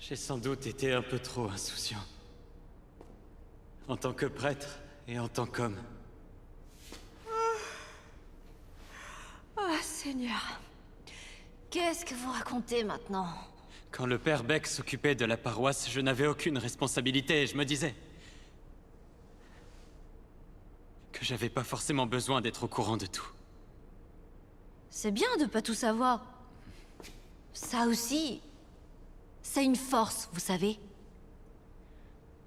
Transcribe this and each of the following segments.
J'ai sans doute été un peu trop insouciant. En tant que prêtre et en tant qu'homme. Oh, Seigneur. Qu'est-ce que vous racontez maintenant? Quand le père Beck s'occupait de la paroisse, je n'avais aucune responsabilité et je me disais que j'avais pas forcément besoin d'être au courant de tout. C'est bien de pas tout savoir. Ça aussi, c'est une force, vous savez.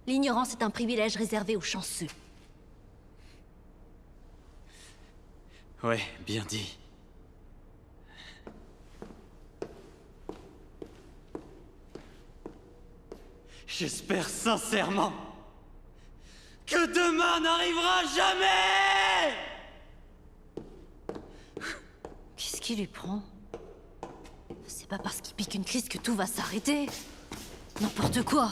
L'ignorance est un privilège réservé aux chanceux. Ouais, bien dit. J'espère sincèrement que demain n'arrivera jamais! Qu'est-ce qui lui prend? C'est pas parce qu'il pique une crise que tout va s'arrêter. N'importe quoi.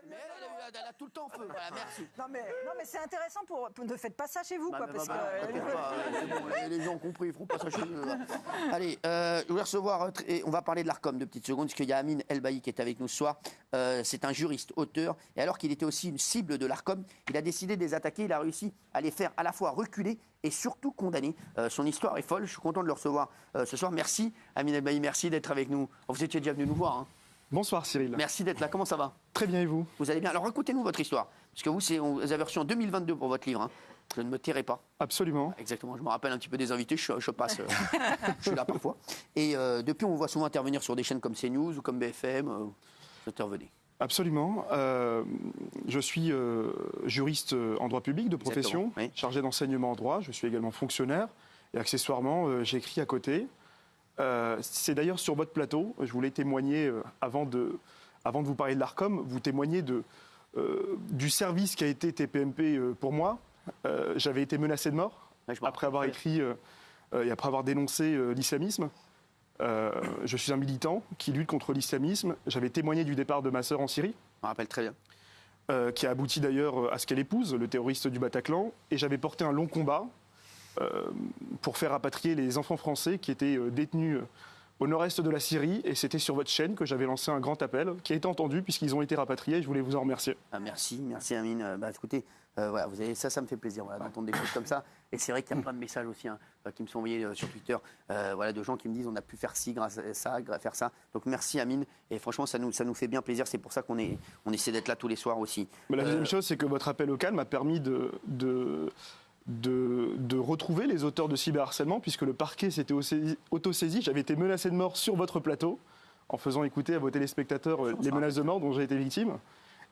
Mais elle a tout le temps feu. Voilà, merci. Non mais c'est intéressant pour ne faites pas ça chez vous, quoi, parce que t'inquiète pas, c'est bon, les gens ont compris, ils feront pas ça chez eux. Allez, je voulais recevoir, et on va parler de l'Arcom de petites secondes, parce qu'il y a Amine Elbaï qui est avec nous ce soir. C'est un juriste, auteur, et alors qu'il était aussi une cible de l'Arcom, il a décidé de les attaquer, il a réussi à les faire à la fois reculer et surtout condamner. Son histoire est folle, je suis content de le recevoir ce soir. Merci Amine Elbaï, merci d'être avec nous. Vous étiez déjà venu nous voir, hein. Bonsoir Cyril. Merci d'être là, comment ça va? Très bien et vous? Vous allez bien? Alors racontez-nous votre histoire, parce que vous avez reçu en 2022 pour votre livre, hein. Je ne me tairai pas. Absolument. Exactement, je me rappelle un petit peu des invités, je passe, je suis là parfois. Et depuis, on vous voit souvent intervenir sur des chaînes comme CNews ou comme BFM, vous intervenez. Absolument. Je suis juriste en droit public de profession, oui. Chargé d'enseignement en droit. Je suis également fonctionnaire et accessoirement, j'écris à côté. C'est d'ailleurs sur votre plateau, je voulais témoigner, avant de vous parler de l'Arcom, vous témoignez du service qui a été TPMP pour moi. J'avais été menacé de mort après avoir écrit et après avoir dénoncé l'islamisme. Je suis un militant qui lutte contre l'islamisme. J'avais témoigné du départ de ma sœur en Syrie. Je me rappelle très bien. Qui a abouti d'ailleurs à ce qu'elle épouse, le terroriste du Bataclan. Et j'avais porté un long combat pour faire rapatrier les enfants français qui étaient détenus au nord-est de la Syrie. Et c'était sur votre chaîne que j'avais lancé un grand appel qui a été entendu puisqu'ils ont été rapatriés. Et je voulais vous en remercier. Ah, merci Amine. Écoutez, voilà, vous avez, ça me fait plaisir d'entendre des choses comme ça. Et c'est vrai qu'il y a plein de messages aussi qui me sont envoyés sur Twitter, voilà, de gens qui me disent on a pu faire ci grâce à ça, faire ça. Donc merci Amine. Et franchement, ça nous fait bien plaisir. C'est pour ça qu'on essaie d'être là tous les soirs aussi. Mais la deuxième chose, c'est que votre appel au calme m'a permis de retrouver les auteurs de cyberharcèlement, puisque le parquet s'était autosaisi. J'avais été menacé de mort sur votre plateau, en faisant écouter à vos téléspectateurs les menaces de mort dont j'ai été victime.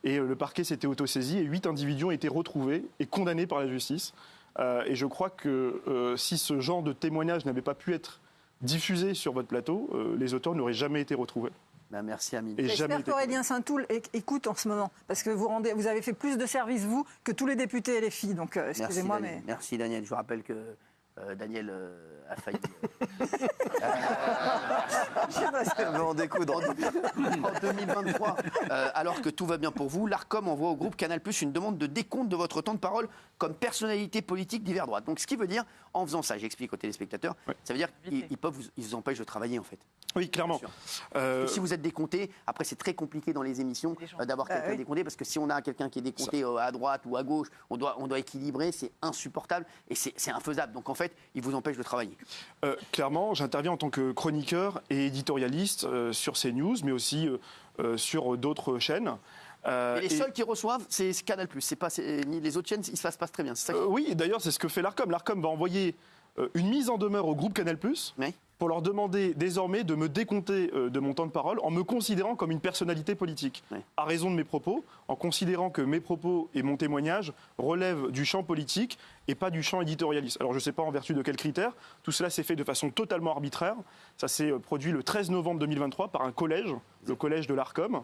Et le parquet s'était autosaisi et 8 individus ont été retrouvés et condamnés par la justice. Et je crois que si ce genre de témoignage n'avait pas pu être diffusé sur votre plateau, les auteurs n'auraient jamais été retrouvés. Merci Amine. J'espère qu'Aurélien Saint-Toul écoute en ce moment, parce que vous avez fait plus de services, vous, que tous les députés LFI. Donc, excusez-moi, mais... Merci Daniel. Je vous rappelle que Daniel a failli en découdre en 2023. Alors que tout va bien pour vous, l'Arcom envoie au groupe Canal+ une demande de décompte de votre temps de parole comme personnalité politique d'hiver droite. Donc ce qui veut dire, en faisant ça, j'explique aux téléspectateurs, ça veut dire qu'ils vous empêchent de travailler en fait. Oui, clairement. Si vous êtes décompté, après c'est très compliqué dans les émissions d'avoir quelqu'un décompté, parce que si on a quelqu'un qui est décompté à droite ou à gauche, on doit équilibrer, c'est insupportable et c'est infaisable. Donc en fait, ils vous empêchent de travailler. Clairement, j'interviens en tant que chroniqueur et éditorialiste sur CNews, mais aussi sur d'autres chaînes. Et les seuls qui reçoivent, c'est Canal+. Ni les autres chaînes, ils se passent pas très bien. Ça oui, d'ailleurs, c'est ce que fait l'Arcom. L'Arcom va envoyer une mise en demeure au groupe Canal+, pour leur demander désormais de me décompter de mon temps de parole en me considérant comme une personnalité politique. À raison de mes propos, en considérant que mes propos et mon témoignage relèvent du champ politique et pas du champ éditorialiste. Alors je ne sais pas en vertu de quels critères. Tout cela s'est fait de façon totalement arbitraire. Ça s'est produit le 13 novembre 2023 par un collège, le collège de l'Arcom.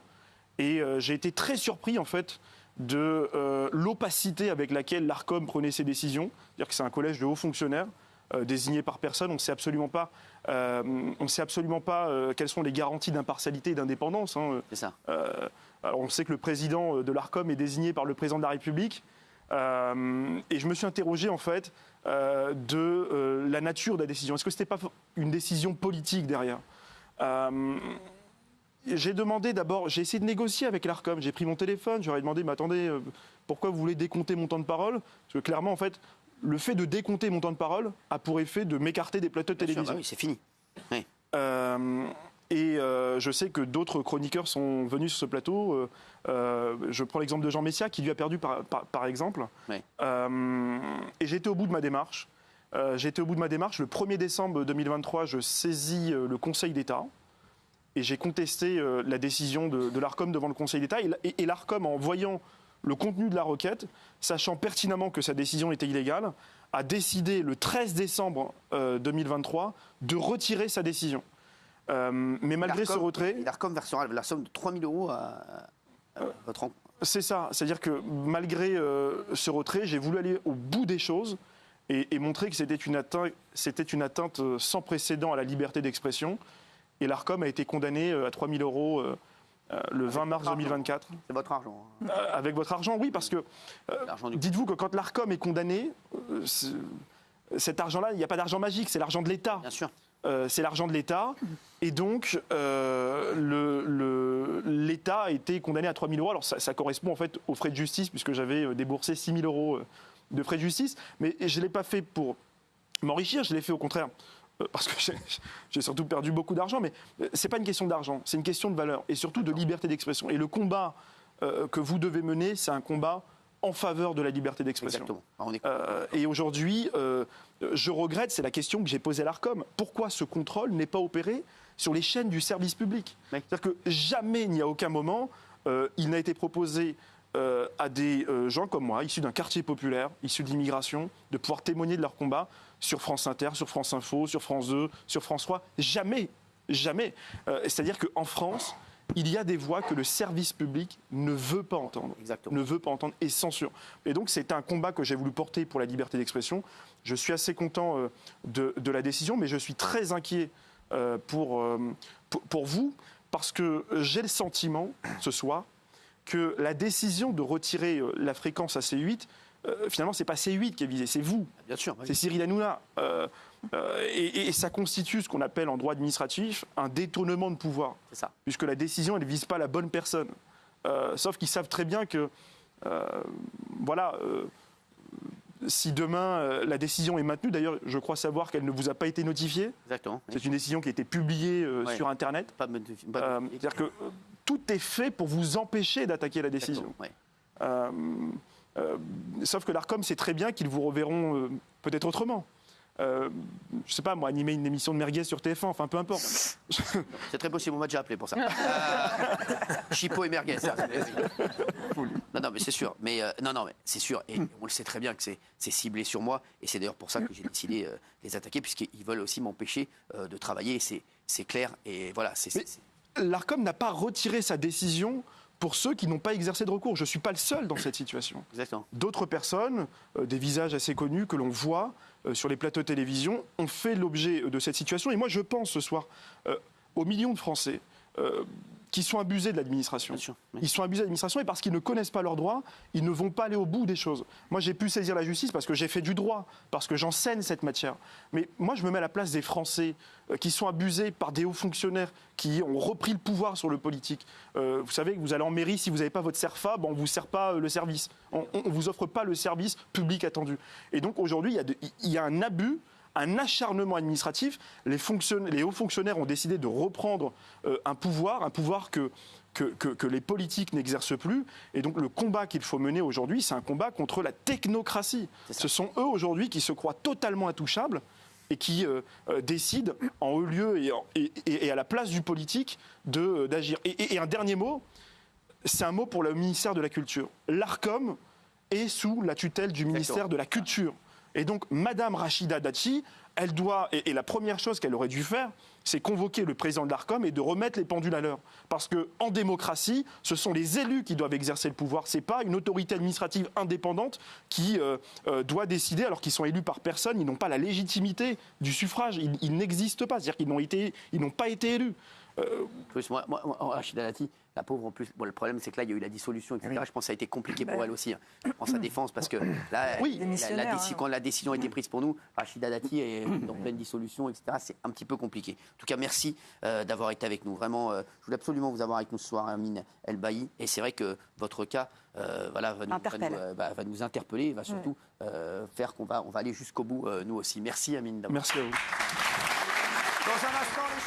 Et j'ai été très surpris en fait de l'opacité avec laquelle l'Arcom prenait ses décisions. C'est-à-dire que c'est un collège de hauts fonctionnaires désignés par personne. On ne sait absolument pas, quelles sont les garanties d'impartialité et d'indépendance. Hein. C'est ça. Alors on sait que le président de l'Arcom est désigné par le président de la République. Et je me suis interrogé en fait de la nature de la décision. Est-ce que ce n'était pas une décision politique derrière ? J'ai demandé d'abord, j'ai essayé de négocier avec l'Arcom, j'ai pris mon téléphone, je leur ai demandé, mais attendez, pourquoi vous voulez décompter mon temps de parole ? Parce que clairement, en fait, le fait de décompter mon temps de parole a pour effet de m'écarter des plateaux de télévision. Bah oui, c'est fini. Oui. Je sais que d'autres chroniqueurs sont venus sur ce plateau. Je prends l'exemple de Jean Messia, qui lui a perdu par exemple. Oui. Et j'étais au bout de ma démarche. Le 1er décembre 2023, je saisis le Conseil d'État. Et j'ai contesté la décision de l'Arcom devant le Conseil d'État. Et l'Arcom, en voyant le contenu de la requête, sachant pertinemment que sa décision était illégale, a décidé le 13 décembre 2023 de retirer sa décision. Mais malgré ce retrait... L'Arcom versera la somme de 3 000 euros à votre encontre. C'est ça. C'est-à-dire que malgré ce retrait, j'ai voulu aller au bout des choses et montrer que c'était une atteinte sans précédent à la liberté d'expression. Et l'Arcom a été condamné à 3 000 euros le 20 mars 2024. C'est votre argent. Hein. Avec votre argent, oui, parce que dites-vous que quand l'Arcom est condamné, cet argent-là, il n'y a pas d'argent magique, c'est l'argent de l'État. Bien sûr. C'est l'argent de l'État. Et donc, l'État a été condamné à 3 000 euros. Alors, ça correspond en fait aux frais de justice, puisque j'avais déboursé 6 000 euros de frais de justice. Mais je ne l'ai pas fait pour m'enrichir, je l'ai fait au contraire. Parce que j'ai surtout perdu beaucoup d'argent, mais ce n'est pas une question d'argent, c'est une question de valeur et surtout de liberté d'expression. Et le combat que vous devez mener, c'est un combat en faveur de la liberté d'expression. Exactement. Et aujourd'hui, je regrette, c'est la question que j'ai posée à l'Arcom, pourquoi ce contrôle n'est pas opéré sur les chaînes du service public ? C'est-à-dire que jamais, il n'y a aucun moment, il n'a été proposé à des gens comme moi, issus d'un quartier populaire, issus de l'immigration, de pouvoir témoigner de leur combat sur France Inter, sur France Info, sur France 2, sur France 3. Jamais, jamais. C'est-à-dire qu'en France, il y a des voix que le service public ne veut pas entendre. Exactement. Ne veut pas entendre et censure. Et donc, c'est un combat que j'ai voulu porter pour la liberté d'expression. Je suis assez content de la décision, mais je suis très inquiet pour vous, parce que j'ai le sentiment, ce soir, que la décision de retirer la fréquence à C8, finalement, ce n'est pas C8 qui est visé, c'est vous. Bien sûr. Oui. C'est Cyril Hanouna. Et ça constitue ce qu'on appelle en droit administratif un détournement de pouvoir. C'est ça. Puisque la décision, elle ne vise pas la bonne personne. Sauf qu'ils savent très bien que, si demain la décision est maintenue, d'ailleurs, je crois savoir qu'elle ne vous a pas été notifiée. Exactement. Oui. C'est une décision qui a été publiée sur Internet. C'est-à-dire que tout est fait pour vous empêcher d'attaquer la décision. Oui. Sauf que l'Arcom sait très bien qu'ils vous reverront peut-être autrement. Je sais pas, moi, animer une émission de merguez sur TF1, enfin peu importe. C'est très possible, on m'a déjà appelé pour ça. Chipot et merguez, ça. Non, mais c'est sûr. Mais c'est sûr. Et on le sait très bien que c'est ciblé sur moi. Et c'est d'ailleurs pour ça que j'ai décidé de les attaquer, puisqu'ils veulent aussi m'empêcher de travailler. C'est clair. Et voilà. L'Arcom n'a pas retiré sa décision pour ceux qui n'ont pas exercé de recours. Je ne suis pas le seul dans cette situation. Exactement. D'autres personnes, des visages assez connus que l'on voit sur les plateaux de télévision, ont fait l'objet de cette situation. Et moi, je pense ce soir aux millions de Français qui sont abusés de l'administration. Bien sûr, oui. Ils sont abusés de l'administration et parce qu'ils ne connaissent pas leurs droits, ils ne vont pas aller au bout des choses. Moi, j'ai pu saisir la justice parce que j'ai fait du droit, parce que j'enseigne cette matière. Mais moi, je me mets à la place des Français qui sont abusés par des hauts fonctionnaires qui ont repris le pouvoir sur le politique. Vous savez que vous allez en mairie, si vous n'avez pas votre CERFA, on ne vous sert pas le service. On ne vous offre pas le service public attendu. Et donc aujourd'hui, il y a un abus, un acharnement administratif. Les hauts fonctionnaires ont décidé de reprendre un pouvoir que les politiques n'exercent plus. Et donc le combat qu'il faut mener aujourd'hui, c'est un combat contre la technocratie. Ce sont eux aujourd'hui qui se croient totalement intouchables et qui décident en haut lieu et à la place du politique d'agir. Et un dernier mot, c'est un mot pour le ministère de la Culture. L'Arcom est sous la tutelle du ministère de la Culture. Et donc, Madame Rachida Dati, elle doit, et la première chose qu'elle aurait dû faire, c'est convoquer le président de l'ARCOM et de remettre les pendules à l'heure. Parce qu'en démocratie, ce sont les élus qui doivent exercer le pouvoir. Ce n'est pas une autorité administrative indépendante qui doit décider alors qu'ils sont élus par personne. Ils n'ont pas la légitimité du suffrage. Ils n'existent pas. C'est-à-dire qu'ils n'ont pas été élus. Plus, moi, Rachida Dati, la pauvre en plus, bon, le problème c'est que là il y a eu la dissolution, etc. Je pense que ça a été compliqué pour elle aussi. Hein. Je pense sa défense parce que là, quand la décision a été prise pour nous, Rachida Dati est en pleine dissolution, etc. C'est un petit peu compliqué. En tout cas, merci d'avoir été avec nous. Vraiment, je voulais absolument vous avoir avec nous ce soir, Amine El-Bailly. Et c'est vrai que votre cas va nous interpeller, va surtout faire qu'on va aller jusqu'au bout, nous aussi. Merci, Amine. Merci à vous. Dans un instant, les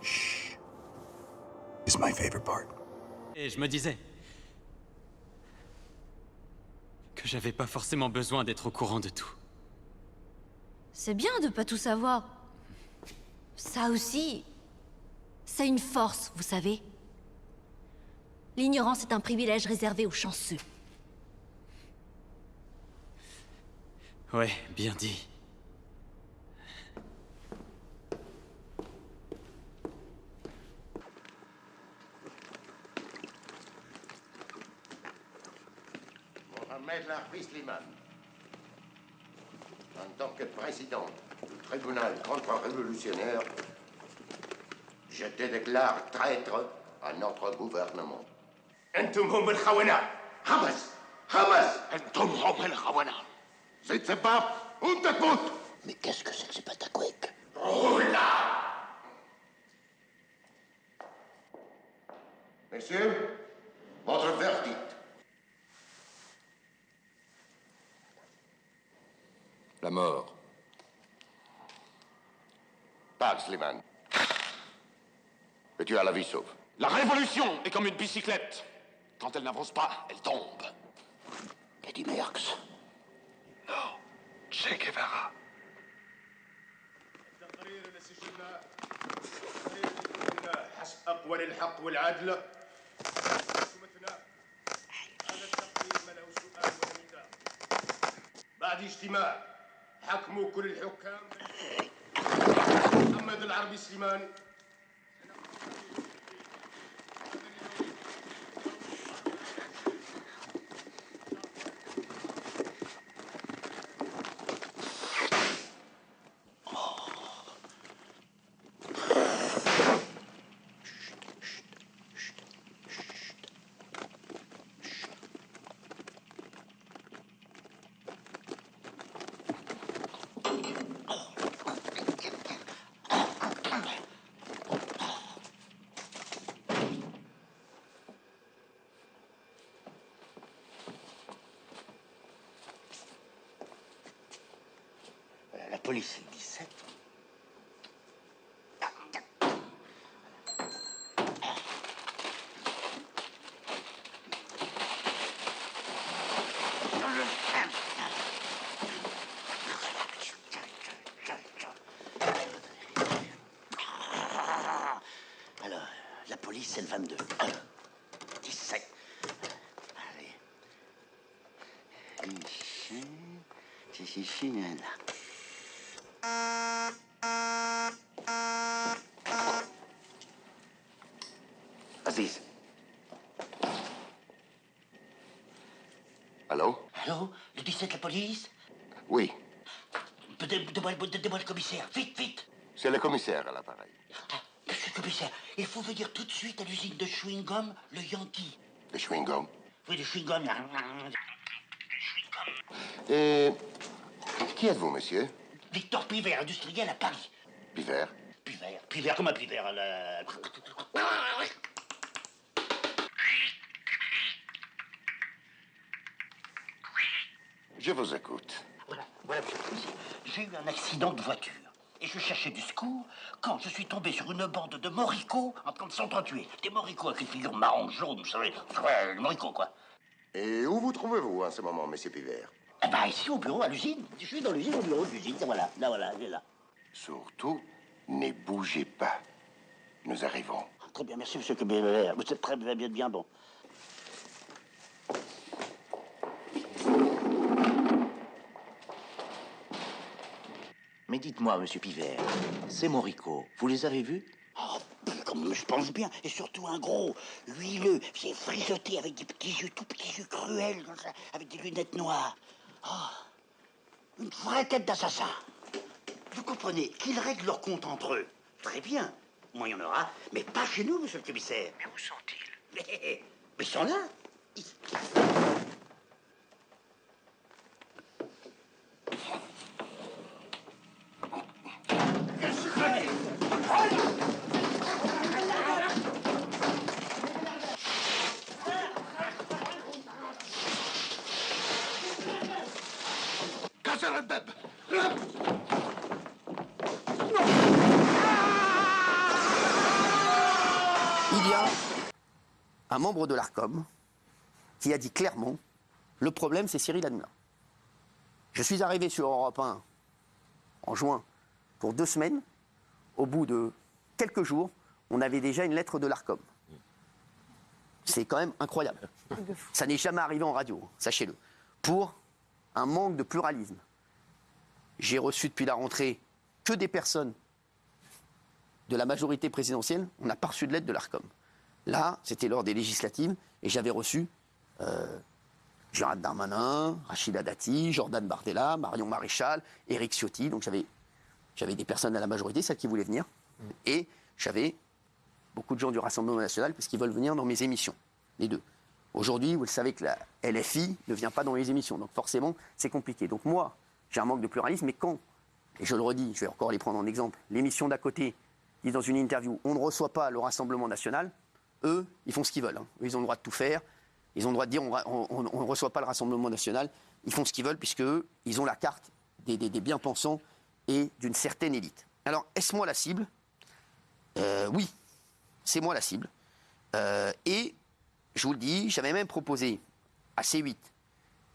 chéris. Is my favorite part. Et je me disais que j'avais pas forcément besoin d'être au courant de tout. C'est bien de pas tout savoir. Ça aussi, c'est une force, vous savez. L'ignorance est un privilège réservé aux chanceux. Ouais, bien dit. Mohamed Larbi Slimane, en tant que président du tribunal contre-révolutionnaire, je te déclare traître à notre gouvernement. انتم هم الخونة حمس حمس انتم هم الخونة زيد سباب وانت تموت. Mais qu'est-ce que c'est que ce patacouic? Roula. Messieurs, votre verdict. La mort. Parle, Slimane. Et tu as la vie sauve. La révolution est comme une bicyclette. Quand elle n'avance pas, elle tombe. Qu'a dit Merckx? No. Che Guevara. حسب أقوال الحق والعدل. هذا التقرير ما له سؤال ولا نداء. بعد اجتماع حكموا كل الحكام محمد العربي سليمان. La police, c'est 17. Alors, la police, c'est le 22. 17. Allez. Ici, là. Aziz. Allô? Allô? Le 17, la police? Oui, Donnez-moi le commissaire, vite, vite! c'est le commissaire à l'appareil. Ah, monsieur le commissaire, il faut venir tout de suite à l'usine de chewing-gum, le Yankee. Le chewing-gum. Oui, le chewing-gum, là. Et qui êtes-vous, monsieur? Victor Pivert, industriel à Paris. Pivert. Pivert, comme un Pivert, Je vous écoute. Voilà, monsieur le commissaire. J'ai eu un accident de voiture. Et je cherchais du secours quand je suis tombé sur une bande de moricots en train de s'entretuer. Des moricots avec une figure marron jaune, vous savez. Ouais, le moricot, quoi. Et où vous trouvez-vous en ce moment, monsieur Pivert? Eh ben, ici, au bureau, à l'usine. Je suis dans l'usine, au bureau de l'usine. Voilà, il est là. Surtout, ne bougez pas. Nous arrivons. Très bien, merci, monsieur Pivert. Vous êtes très bien bon. Mais dites-moi, monsieur Pivert, ces moricots, vous les avez vus? Oh, comme je pense bien. Et surtout un gros, huileux, c'est frisotté avec des petits yeux, tout petits yeux cruels, comme ça, avec des lunettes noires. Oh, une vraie tête d'assassin. Vous comprenez qu'ils règlent leur compte entre eux. Très bien. Moi, il y en aura, mais pas chez nous, monsieur le commissaire. Mais où sont-ils? Mais ils sont là. Cassez le beb. Il y a un membre de l'ARCOM qui a dit clairement, le problème c'est Cyril Hanouna. Je suis arrivé sur Europe 1 en juin pour 2 semaines. Au bout de quelques jours, on avait déjà une lettre de l'ARCOM. C'est quand même incroyable. Ça n'est jamais arrivé en radio, sachez-le. Pour un manque de pluralisme. J'ai reçu depuis la rentrée que des personnes de la majorité présidentielle. On n'a pas reçu de lettre de l'ARCOM. Là, c'était lors des législatives, et j'avais reçu Gérald Darmanin, Rachida Dati, Jordan Bardella, Marion Maréchal, Éric Ciotti. Donc j'avais des personnes à la majorité, celles qui voulaient venir. Et j'avais beaucoup de gens du Rassemblement national, parce qu'ils veulent venir dans mes émissions, les deux. Aujourd'hui, vous le savez que la LFI ne vient pas dans les émissions, donc forcément, c'est compliqué. Donc moi, j'ai un manque de pluralisme, mais quand, et je le redis, je vais encore les prendre en exemple, l'émission d'à côté dit dans une interview, on ne reçoit pas le Rassemblement national, eux, ils font ce qu'ils veulent. Hein. Eux, ils ont le droit de tout faire, ils ont le droit de dire on ne reçoit pas le Rassemblement national, ils font ce qu'ils veulent, puisque eux, ils ont la carte des bien-pensants et d'une certaine élite. Alors, est-ce moi la cible? Oui, c'est moi la cible. Et je vous le dis, j'avais même proposé à C8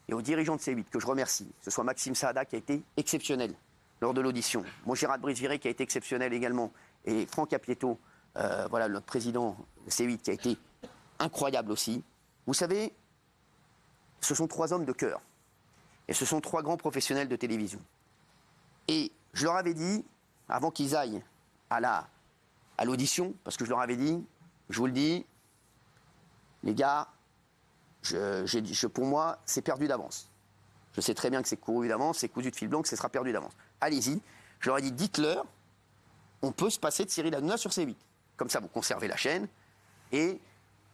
et aux dirigeants de C8, que je remercie, que ce soit Maxime Saada qui a été exceptionnel lors de l'audition, mon Gérard Brice-Viré qui a été exceptionnel également, et Franck Apieto, voilà, notre président de C8 qui a été incroyable aussi. Vous savez, ce sont 3 hommes de cœur. Et ce sont 3 grands professionnels de télévision. Et je leur avais dit, avant qu'ils aillent à l'audition, parce que je leur avais dit, je vous le dis, les gars, pour moi, c'est perdu d'avance. Je sais très bien que c'est couru d'avance, c'est cousu de fil blanc, que ce sera perdu d'avance. Allez-y. Je leur ai dit, dites-leur, on peut se passer de Cyril Hanouna sur C8. Comme ça, vous conservez la chaîne et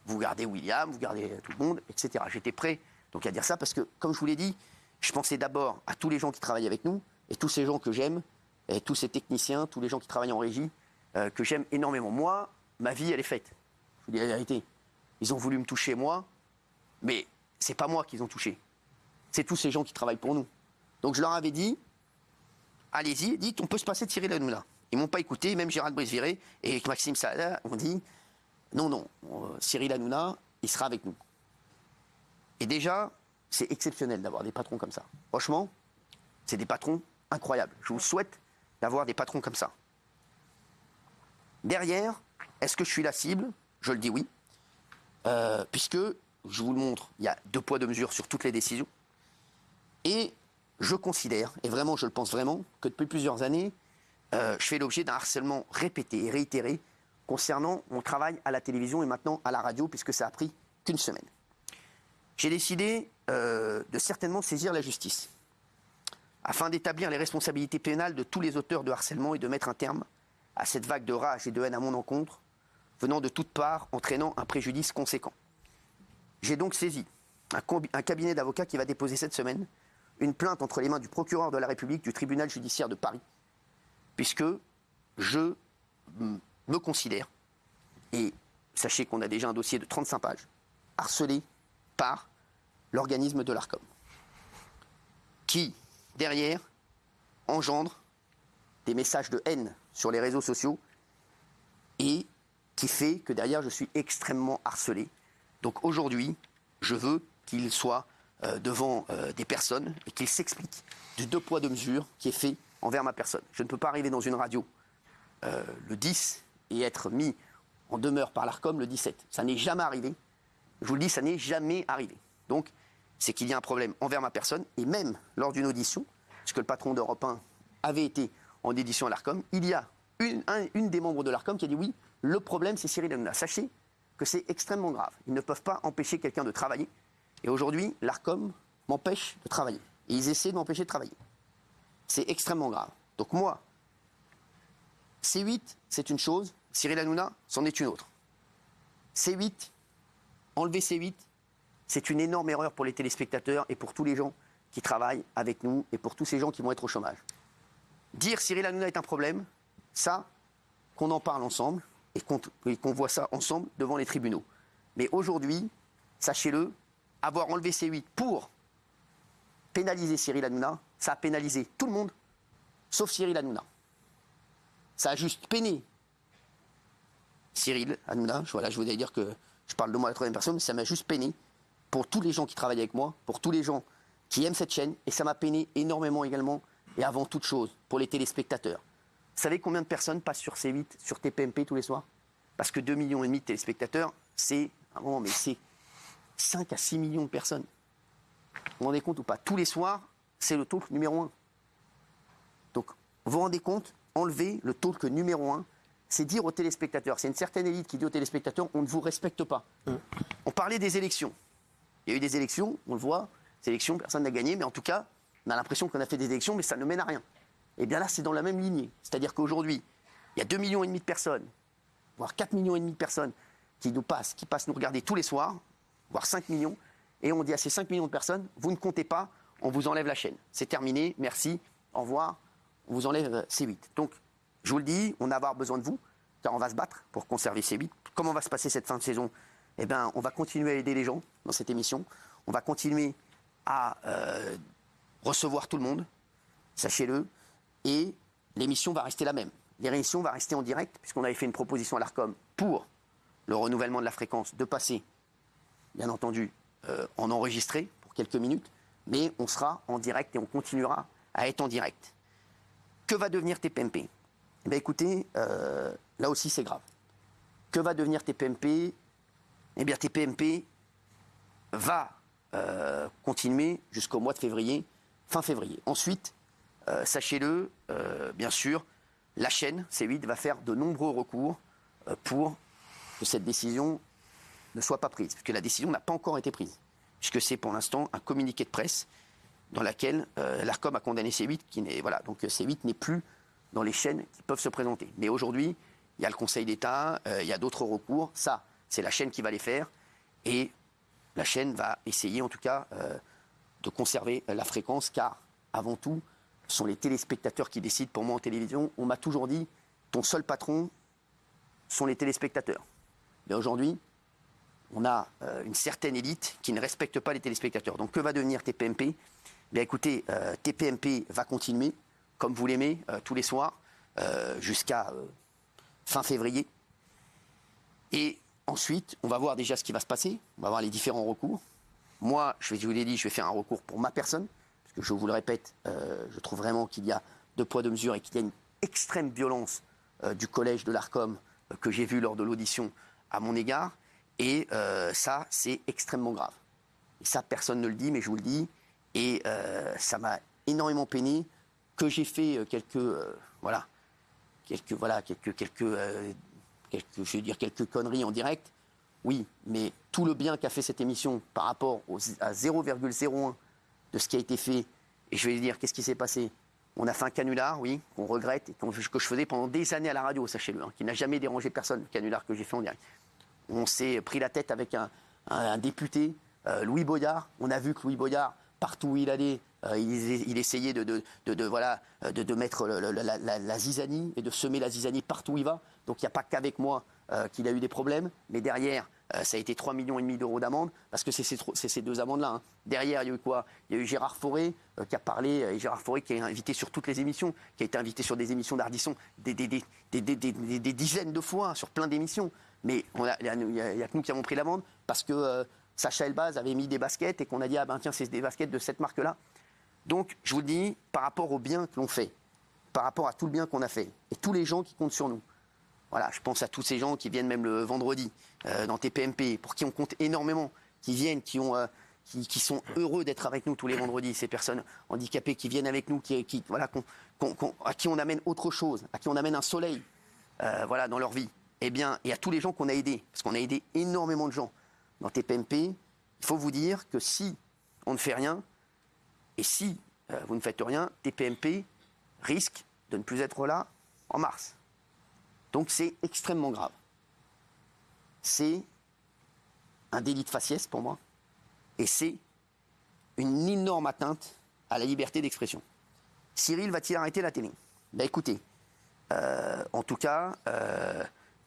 vous gardez William, vous gardez tout le monde, etc. J'étais prêt donc à dire ça parce que, comme je vous l'ai dit, je pensais d'abord à tous les gens qui travaillent avec nous et tous ces gens que j'aime, et tous ces techniciens, tous les gens qui travaillent en régie, que j'aime énormément. Moi, ma vie, elle est faite. Je vous dis la vérité. Ils ont voulu me toucher, moi, mais c'est pas moi qu'ils ont touché. C'est tous ces gens qui travaillent pour nous. Donc je leur avais dit, allez-y, dites, on peut se passer de Cyril Hanouna. Ils m'ont pas écouté, même Gérald Brice-Viré et Maxime Saada ont dit, non, Cyril Hanouna, il sera avec nous. Et déjà, c'est exceptionnel d'avoir des patrons comme ça. Franchement, c'est des patrons incroyables. Je vous souhaite d'avoir des patrons comme ça. Derrière, est-ce que je suis la cible? Je le dis oui. Puisque, je vous le montre, il y a 2 poids 2 mesures sur toutes les décisions. Et je considère, et vraiment je le pense vraiment, que depuis plusieurs années, je fais l'objet d'un harcèlement répété et réitéré concernant mon travail à la télévision et maintenant à la radio, puisque ça a pris qu'une semaine. J'ai décidé de certainement saisir la justice, afin d'établir les responsabilités pénales de tous les auteurs de harcèlement et de mettre un terme à cette vague de rage et de haine à mon encontre, venant de toutes parts, entraînant un préjudice conséquent. J'ai donc saisi un cabinet d'avocats qui va déposer cette semaine une plainte entre les mains du procureur de la République du tribunal judiciaire de Paris, puisque je me considère, et sachez qu'on a déjà un dossier de 35 pages, harcelé par l'organisme de l'ARCOM, qui, derrière, engendre des messages de haine sur les réseaux sociaux et qui fait que derrière, je suis extrêmement harcelé. Donc aujourd'hui, je veux qu'il soit devant des personnes et qu'il s'explique du 2 poids 2 mesures qui est fait envers ma personne. Je ne peux pas arriver dans une radio le 10 et être mis en demeure par l'ARCOM le 17. Ça n'est jamais arrivé. Je vous le dis, ça n'est jamais arrivé. Donc, c'est qu'il y a un problème envers ma personne et même lors d'une audition, puisque le patron d'Europe 1 avait été en édition à l'ARCOM, il y a une des membres de l'ARCOM qui a dit oui, le problème c'est Cyril Hanouna. Sachez que c'est extrêmement grave. Ils ne peuvent pas empêcher quelqu'un de travailler. Et aujourd'hui, l'ARCOM m'empêche de travailler. Et ils essaient de m'empêcher de travailler. C'est extrêmement grave. Donc moi, C8, c'est une chose. Cyril Hanouna, c'en est une autre. C8, enlever C8, c'est une énorme erreur pour les téléspectateurs et pour tous les gens qui travaillent avec nous et pour tous ces gens qui vont être au chômage. Dire Cyril Hanouna est un problème, ça, qu'on en parle ensemble et qu'on voit ça ensemble devant les tribunaux. Mais aujourd'hui, sachez-le, avoir enlevé C8 pour pénaliser Cyril Hanouna, ça a pénalisé tout le monde, sauf Cyril Hanouna. Ça a juste peiné Cyril Hanouna. Voilà, je voulais dire que je parle de moi à la troisième personne, mais ça m'a juste peiné pour tous les gens qui travaillent avec moi, pour tous les gens qui aiment cette chaîne, et ça m'a peiné énormément également, et avant toute chose, pour les téléspectateurs. Vous savez combien de personnes passent sur C8, sur TPMP tous les soirs? Parce que 2,5 millions de téléspectateurs, c'est 5 à 6 millions de personnes. Vous vous rendez compte ou pas? Tous les soirs, c'est le talk numéro 1. Donc, vous vous rendez compte, enlever le talk numéro 1, c'est dire aux téléspectateurs, c'est une certaine élite qui dit aux téléspectateurs, on ne vous respecte pas. On parlait des élections. Il y a eu des élections, on le voit, ces élections, personne n'a gagné, mais en tout cas, on a l'impression qu'on a fait des élections, mais ça ne mène à rien. Et bien là, c'est dans la même lignée. C'est-à-dire qu'aujourd'hui, il y a 2,5 millions de personnes, voire 4,5 millions de personnes qui passent nous regarder tous les soirs, voire 5 millions, et on dit à ces 5 millions de personnes, vous ne comptez pas, on vous enlève la chaîne. C'est terminé, merci, au revoir, on vous enlève C8. Donc, je vous le dis, on va avoir besoin de vous, car on va se battre pour conserver C8. Comment va se passer cette fin de saison? Eh bien, on va continuer à aider les gens dans cette émission, on va continuer à recevoir tout le monde, sachez-le, et l'émission va rester la même. L'émission va rester en direct, puisqu'on avait fait une proposition à l'ARCOM pour le renouvellement de la fréquence, de passer, bien entendu, en enregistré pour quelques minutes, mais on sera en direct et on continuera à être en direct. Que va devenir TPMP? Eh bien, écoutez, là aussi c'est grave. Que va devenir TPMP? Eh bien, TPMP va continuer jusqu'au mois de février, fin février. Ensuite, sachez-le, bien sûr, la chaîne C8 va faire de nombreux recours pour que cette décision ne soit pas prise, puisque la décision n'a pas encore été prise, puisque c'est pour l'instant un communiqué de presse dans lequel l'ARCOM a condamné C8, voilà, donc C8 n'est plus dans les chaînes qui peuvent se présenter. Mais aujourd'hui, il y a le Conseil d'État, il y a d'autres recours, ça, c'est la chaîne qui va les faire, et la chaîne va essayer en tout cas de conserver la fréquence, car avant tout, ce sont les téléspectateurs qui décident. Pour moi en télévision, on m'a toujours dit, ton seul patron sont les téléspectateurs. Mais aujourd'hui, on a une certaine élite qui ne respecte pas les téléspectateurs. Donc que va devenir TPMP? Bien écoutez, TPMP va continuer, comme vous l'aimez, tous les soirs, jusqu'à fin février. Et ensuite, on va voir déjà ce qui va se passer, on va voir les différents recours. Moi, je vous l'ai dit, je vais faire un recours pour ma personne, parce que je vous le répète, je trouve vraiment qu'il y a 2 poids 2 mesures et qu'il y a une extrême violence du collège de l'ARCOM que j'ai vu lors de l'audition à mon égard. Et ça, c'est extrêmement grave. Et ça, personne ne le dit, mais je vous le dis. Et ça m'a énormément peiné que j'ai fait quelques conneries en direct. Oui, mais tout le bien qu'a fait cette émission par rapport à 0,01 de ce qui a été fait, et je vais dire, qu'est-ce qui s'est passé? On a fait un canular, oui, qu'on regrette, et que je faisais pendant des années à la radio, sachez-le, qui n'a jamais dérangé personne, le canular que j'ai fait en direct. On s'est pris la tête avec un député, Louis Boyard. On a vu que Louis Boyard, partout où il allait, il essayait de mettre la zizanie et de semer la zizanie partout où il va. Donc il n'y a pas qu'avec moi qu'il a eu des problèmes, mais derrière, ça a été 3,5 millions d'euros d'amende, parce que c'est ces 2 amendes-là. Hein. Derrière, il y a eu quoi? Il y a eu Gérard Fauré qui a parlé, et Gérard Fauré qui est invité sur toutes les émissions, qui a été invité sur des émissions d'Ardisson des dizaines de fois, sur plein d'émissions. Mais il n'y a que nous qui avons pris l'amende, parce que Sacha Elbaz avait mis des baskets et qu'on a dit, ah ben tiens, c'est des baskets de cette marque-là. Donc, je vous le dis, par rapport au bien que l'on fait, par rapport à tout le bien qu'on a fait, et tous les gens qui comptent sur nous, voilà, je pense à tous ces gens qui viennent même le vendredi dans TPMP, pour qui on compte énormément, qui viennent, qui ont qui sont heureux d'être avec nous tous les vendredis, ces personnes handicapées qui viennent avec nous, voilà, à qui on amène autre chose, à qui on amène un soleil voilà, dans leur vie. Eh bien, et à tous les gens qu'on a aidés, parce qu'on a aidé énormément de gens dans TPMP, il faut vous dire que si on ne fait rien, et si vous ne faites rien, TPMP risque de ne plus être là en mars. Donc c'est extrêmement grave. C'est un délit de faciès pour moi, et c'est une énorme atteinte à la liberté d'expression. Cyril va-t-il arrêter la télé? Ben écoutez, en tout cas,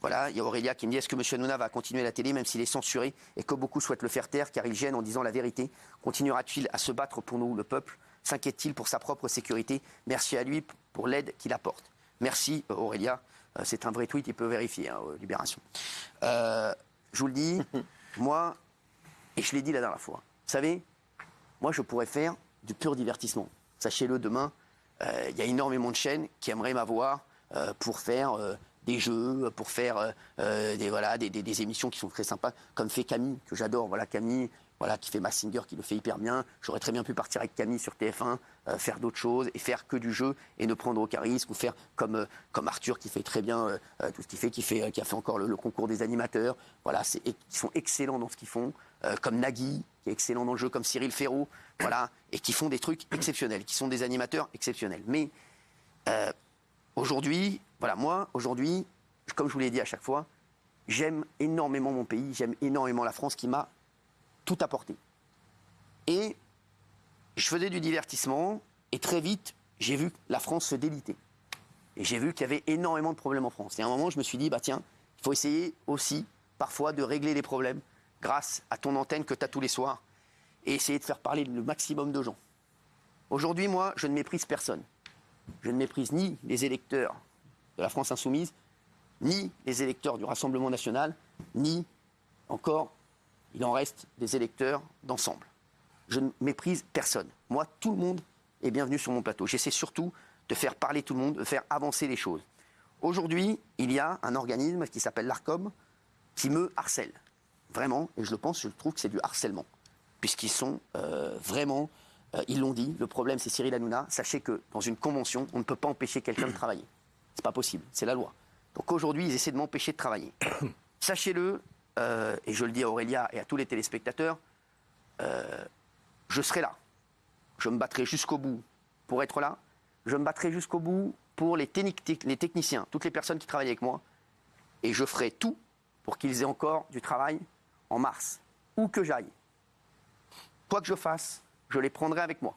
voilà, il y a Aurélia qui me dit est-ce que M. Hanouna va continuer la télé même s'il est censuré et que beaucoup souhaitent le faire taire car il gêne en disant la vérité? Continuera-t-il à se battre pour nous, le peuple? S'inquiète-t-il pour sa propre sécurité? Merci à lui pour l'aide qu'il apporte. Merci Aurélia, c'est un vrai tweet, il peut vérifier, hein, Libération. Je vous le dis, moi, et je l'ai dit la dernière fois, vous savez, moi je pourrais faire du pur divertissement. Sachez-le, demain, il y a énormément de chaînes qui aimeraient m'avoir pour faire des jeux, pour faire des émissions qui sont très sympas, comme fait Camille, que j'adore. Voilà, Camille, voilà, qui fait Mask Singer, qui le fait hyper bien. J'aurais très bien pu partir avec Camille sur TF1, faire d'autres choses et faire que du jeu et ne prendre aucun risque, ou faire comme Arthur qui fait très bien tout ce qu'il fait, qui a fait encore le concours des animateurs. Voilà, qui sont excellents dans ce qu'ils font, comme Nagui, qui est excellent dans le jeu, comme Cyril Ferraud, voilà, et qui font des trucs exceptionnels, qui sont des animateurs exceptionnels. Mais aujourd'hui, voilà, moi, aujourd'hui, comme je vous l'ai dit à chaque fois, j'aime énormément mon pays, j'aime énormément la France qui m'a tout apporté. Et je faisais du divertissement, et très vite, j'ai vu la France se déliter. Et j'ai vu qu'il y avait énormément de problèmes en France. Et à un moment, je me suis dit, bah tiens, il faut essayer aussi, parfois, de régler les problèmes grâce à ton antenne que tu as tous les soirs, et essayer de faire parler le maximum de gens. Aujourd'hui, moi, je ne méprise personne. Je ne méprise ni les électeurs de la France Insoumise, ni les électeurs du Rassemblement National, ni encore, il en reste des électeurs d'ensemble. Je ne méprise personne. Moi, tout le monde est bienvenu sur mon plateau. J'essaie surtout de faire parler tout le monde, de faire avancer les choses. Aujourd'hui, il y a un organisme qui s'appelle l'ARCOM qui me harcèle. Vraiment, et je le pense, je trouve que c'est du harcèlement. Puisqu'ils sont vraiment, ils l'ont dit, le problème c'est Cyril Hanouna. Sachez que dans une convention, on ne peut pas empêcher quelqu'un de travailler. C'est pas possible, c'est la loi. Donc aujourd'hui, ils essaient de m'empêcher de travailler. Sachez-le, et je le dis à Aurélia et à tous les téléspectateurs, je serai là. Je me battrai jusqu'au bout pour être là. Je me battrai jusqu'au bout pour les techniciens, toutes les personnes qui travaillent avec moi. Et je ferai tout pour qu'ils aient encore du travail en mars, où que j'aille. Quoi que je fasse, je les prendrai avec moi.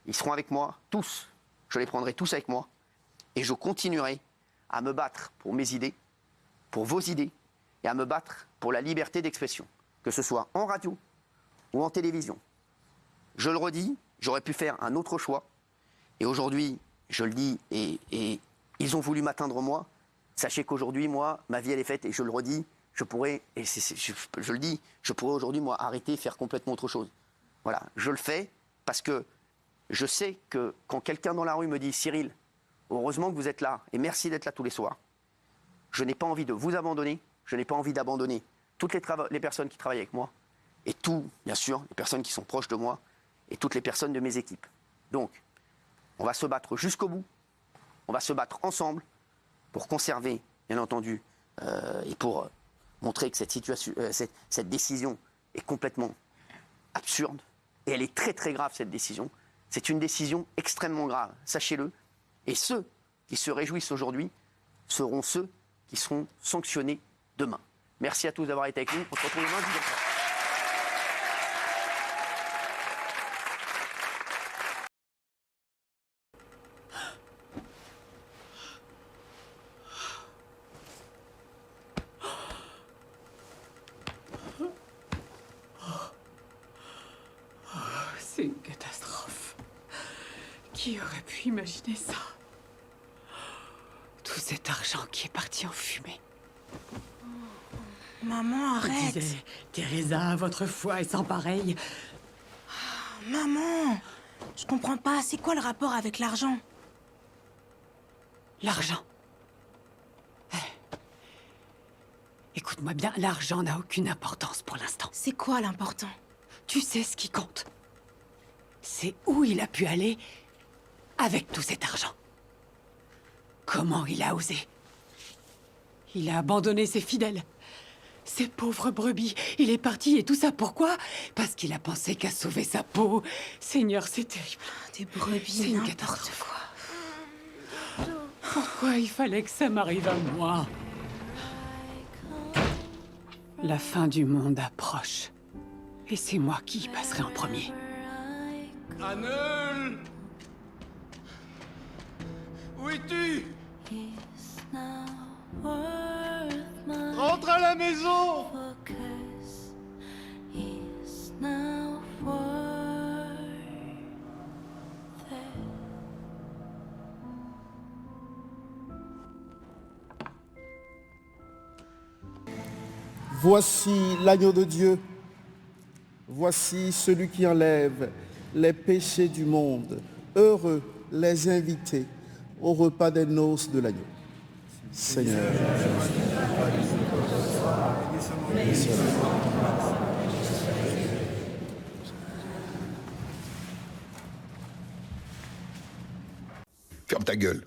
Ils seront avec moi, tous. Je les prendrai tous avec moi. Et je continuerai à me battre pour mes idées, pour vos idées, et à me battre pour la liberté d'expression, que ce soit en radio ou en télévision. Je le redis, j'aurais pu faire un autre choix. Et aujourd'hui, je le dis, et ils ont voulu m'atteindre moi. Sachez qu'aujourd'hui, moi, ma vie, elle est faite, et je le redis, je pourrais, et je le dis, je pourrais aujourd'hui, moi, arrêter, faire complètement autre chose. Voilà, je le fais parce que je sais que quand quelqu'un dans la rue me dit « Cyril, heureusement que vous êtes là, et merci d'être là tous les soirs », je n'ai pas envie de vous abandonner, je n'ai pas envie d'abandonner toutes les personnes qui travaillent avec moi, et bien sûr, les personnes qui sont proches de moi, et toutes les personnes de mes équipes. Donc, on va se battre jusqu'au bout, on va se battre ensemble pour conserver, bien entendu, et pour montrer que cette décision est complètement absurde, et elle est très très grave, cette décision. C'est une décision extrêmement grave, sachez-le. Et ceux qui se réjouissent aujourd'hui seront ceux qui seront sanctionnés demain. Merci à tous d'avoir été avec nous. On se retrouve demain, 10h. C'est une catastrophe. Qui aurait pu imaginer ça? Tout cet argent qui est parti en fumée. Maman, arrête. Je disais, Teresa, votre foi est sans pareil. Maman, je comprends pas. C'est quoi le rapport avec l'argent? L'argent. Écoute-moi bien, l'argent n'a aucune importance pour l'instant. C'est quoi l'important? Tu sais ce qui compte. C'est où il a pu aller avec tout cet argent. Comment il a osé? Il a abandonné ses fidèles. Ces pauvres brebis. Il est parti et tout ça pourquoi? Parce qu'il a pensé qu'à sauver sa peau. Seigneur, c'est terrible. Des brebis, C'est une n'importe catastrophe. quoi. Pourquoi il fallait que ça m'arrive à moi? La fin du monde approche. Et c'est moi qui y passerai en premier. Annel! Où es-tu? Rentre à la maison! Voici l'agneau de Dieu. Voici celui qui enlève les péchés du monde. Heureux les invités au repas des noces de l'agneau. Seigneur. Ferme ta gueule.